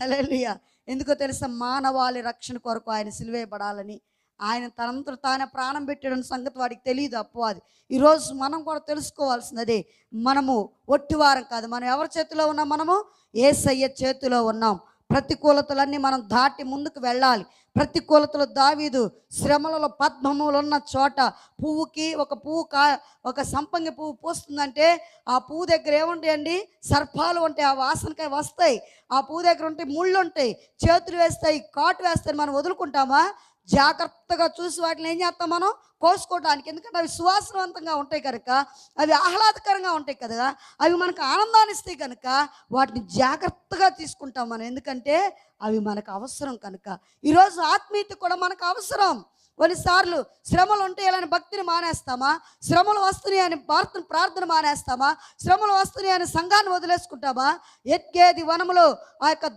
హల్లెలూయా. ఎందుకో తెలుసా? మానవాళి రక్షణ కొరకు ఆయన సిలువేయబడాలని, ఆయన తనంతట తానే ప్రాణం పెట్టాడన్న సంగతి వాడికి తెలియదు అపవాది. ఈరోజు మనం కూడా తెలుసుకోవాల్సినదే. మనము ఒట్టివారం కాదు. మనం ఎవరి చేతిలో ఉన్నాం? మనము యేసయ్య చేతిలో ఉన్నాం. ప్రతికూలతలన్నీ మనం దాటి ముందుకు వెళ్ళాలి. ప్రతికూలతలు దావీదు శ్రమలలో పద్మములు ఉన్న చోట పువ్వుకి ఒక పువ్వు ఒక సంపంగి పువ్వు పూస్తుందంటే ఆ పువ్వు దగ్గర ఏముంటాయండి? సర్పాలు ఉంటాయి. ఆ వాసనకాయ వస్తాయి. ఆ పువ్వు దగ్గర ఉంటాయి, ముళ్ళు ఉంటాయి, చేతులు వేస్తాయి, కాటు వేస్తాయి. మనం వదులుకుంటామా? జాగ్రత్తగా చూసి వాటిని ఏం చేస్తాం? మనం కోసుకోవడానికి. ఎందుకంటే అవి సువాసనవంతంగా ఉంటాయి కనుక, అవి ఆహ్లాదకరంగా ఉంటాయి కదా, అవి మనకు ఆనందాన్ని ఇస్తాయి కనుక వాటిని జాగ్రత్తగా తీసుకుంటాం మనం. ఎందుకంటే అవి మనకు అవసరం కనుక. ఈరోజు ఆత్మీయత కూడా మనకు అవసరం. కొన్నిసార్లు శ్రమలు ఉంటాయని భక్తిని మానేస్తామా? శ్రమలు వస్తున్నాయి అని ప్రార్థన మానేస్తామా? శ్రమలు వస్తున్నాయి అని సంఘాన్ని వదిలేసుకుంటామా? ఎక్కేది వనములో ఆ యొక్క